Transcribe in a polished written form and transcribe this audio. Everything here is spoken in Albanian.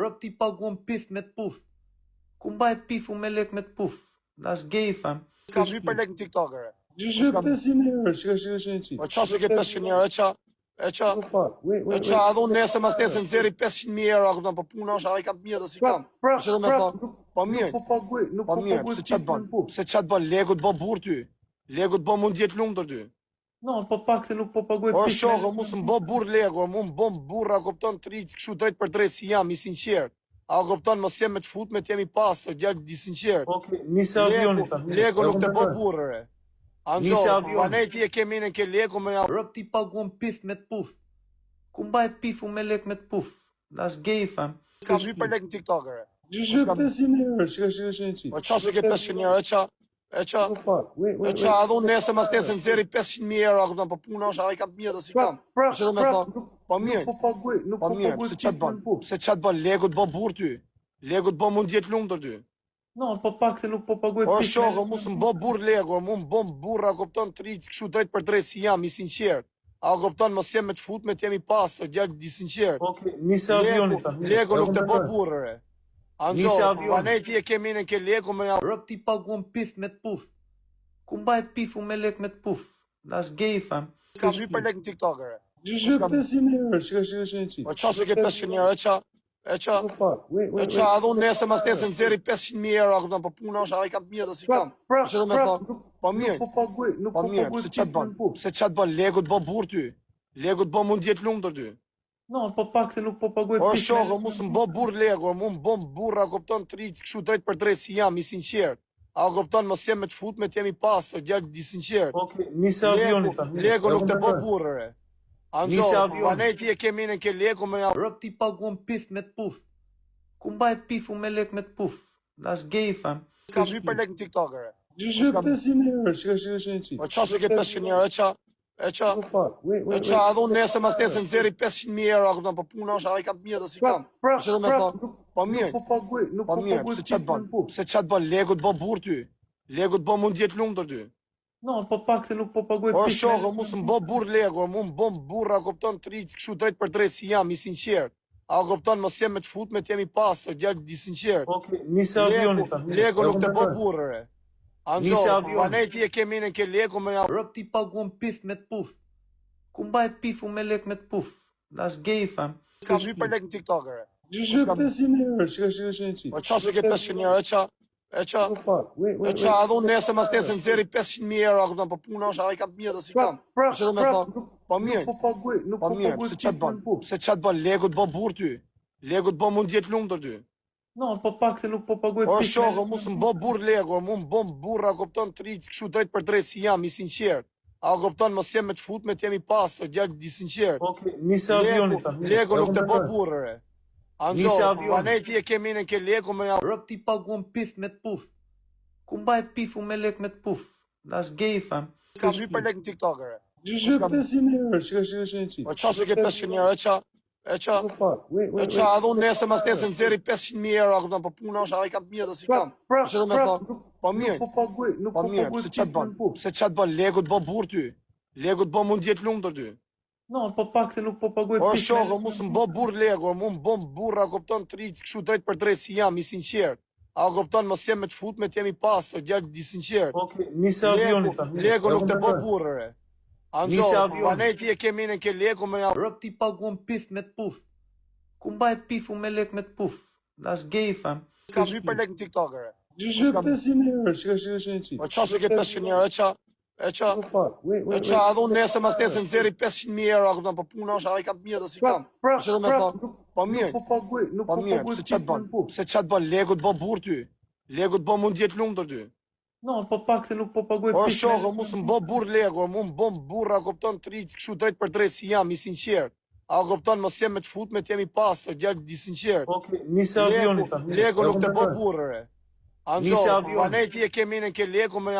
Rob ti paguam pith me të puf. Ku mbajt pifu me lek me të puf? That's gay, fam. Ka vy për lek në TikTok, re. Gjyshë 500 euro, shka. Po qa se ke 500 euro, e qa, adhun nese mas nese në veri 500.000 euro, kupton, po puna është, a i kam të mirë dhe si kam. Që do me thonë, po mirë, se qatë bën, se qatë bën, legu të bë burë ty, legu të bë mund jetë lumë të ty. No, po pak të nuk po paguaj O shoko, mu së më bë burë legu, mu më bëm burë, a kupton, të rritë këshu drejt për drejt si jam, i sinqertë. A kupton, mos jem me të fut me të jemi pasë, djallë i sinqertë. Okej, nisi avionit. Legu nuk të bë burë, re. Anxo, banej ti e kemi në ke legu me... Rob ti paguam pith me të puf. Ku mbajt pifu me lek me të puf? That's gay, fam. Ka vy për lek në TikTok, re. Gjyshë 500 euro, shka. Po qa se ke 500 euro, e qa, adhun nese mas nese në veri 500.000 euro, kupton, po puna është, a i kam të mirë dhe si kam. Që do me thonë, po mirë, se qatë bën, se qatë bën, legu të bë burë ty, legu të bë mund jetë lumë të ty. No, po pak të nuk po paguaj O shoko, mu së më bë burë legu, mu më bëm burë, a kupton, të rritë këshu drejt për drejt si jam, i sinqertë. A kupton, mos jem me të fut me të jemi pasë, djallë i sinqertë. Okej, nisi avionit. Legu nuk të bë burë, re. Anxo, banej ti e kemi në ke legu me... Rob ti paguam pith me të puf. Ku mbajt pifu me lek me të puf? That's gay, fam. Ka vy për lek në TikTok, re. Gjyshë 500 euro, shka. Po qa se ke 500 euro, e qa, adhun nese mas nese në veri 500.000 euro, kupton, po puna është, a i kam të mirë dhe si kam. Që do me thonë, po mirë, se qatë bën, legu të bë burë ty, legu të bë mund jetë lumë të ty. No, po pak të nuk po paguaj O shoko, mu së më bë burë legu, mu më bëm burë, a kupton, të rritë këshu drejt për drejt si jam, i sinqertë. A kupton, mos jem me të fut me të jemi pasë, djallë i sinqertë. Okej, nisi avionit. Legu nuk të bë burë, re. Anxo, banej ti e kemi në ke legu me... Rob ti paguam pith me të puf. Ku mbajt pifu me lek me të puf? That's gay, fam. Ka vy për lek në TikTok, re. Gjyshë 500 euro, shka. Po qa se ke 500 euro, e qa, adhun nese mas nese në veri 500.000 euro, kupton, po puna është, a i kam të mirë dhe si kam. Që do me thonë, po mirë, se qatë bën, legu të bë burë ty, legu të bë mund jetë lumë të ty. No, po pak të nuk po paguaj O shoko, mu së më bë burë legu, mu më bëm burë, a kupton, të rritë këshu drejt për drejt si jam, i sinqertë. A kupton, mos jem me të fut me të jemi pasë, djallë i sinqertë. Okej, nisi avionit. Legu nuk të bë burë, re. Anxo, banej ti e kemi në ke legu me... Rob ti paguam pith me të puf. Ku mbajt pifu me lek me të puf? That's gay, fam. Ka vy për lek në TikTok, re. Gjyshë 500 euro, shka. Po qa se ke 500 euro, e qa, adhun nese mas nese në veri 500.000 euro, kupton, po puna është, a i kam të mirë dhe si kam. Që do me thonë, po mirë, se qatë bën, legu të bë burë ty, legu të bë mund jetë lumë të ty. No, po pak të nuk po paguaj O shoko, mu së më bë burë legu, mu më bëm burë, a kupton, të rritë këshu drejt për drejt si jam, i sinqertë. A kupton, mos jem me të fut me të jemi pasë, djallë i sinqertë. Okej, nisi avionit. Legu nuk të bë burë, re. Anxo, banej ti e kemi në ke legu me... Rob ti paguam pith me të puf. Ku mbajt pifu me lek me të puf? That's gay, fam. Ka vy për lek në TikTok, re. Gjyshë 500 euro, shka. Po qa se ke 500 euro, e qa, adhun nese mas nese në veri 500.000 euro, kupton, po puna është, a i kam të mirë dhe si kam. Që do me thonë, po mirë, se qatë bën, legu të bë burë ty, legu të bë mund jetë lumë të ty. No, po pak të nuk po paguaj O shoko, mu së më bë burë legu, mu më bëm burë, a kupton, të rritë këshu drejt për drejt si jam, i sinqertë. A kupton, mos jem me të fut me të jemi pasë, djallë i sinqertë. Okej, nisi avionit. Legu nuk të bë burë, re. Anxo, banej ti e kemi në ke legu me... Rob ti paguam pith me të puf. Ku mbajt pifu me lek me të puf? That's gay, fam. Ka vy për lek në TikTok, re. Gjyshë 500 euro, shka. Po qa se ke 500 euro, e qa, adhun nese mas nese në veri 500.000 euro, kupton, po puna është, a i kam të mirë dhe si kam. Që do me thonë, po mirë, se qatë bën, legu të bë burë ty, legu të bë mund jetë lumë të ty. No, po pak të nuk po paguaj O shoko, mu së më bë burë legu, mu më bëm burë, a kupton, të rritë këshu drejt për drejt si jam, i sinqertë. A kupton, mos jem me të fut me të jemi pasë, djallë i sinqertë. Okej, nisi avionit. Legu nuk të bë burë, re. Anxo, banej ti e kemi në ke legu me...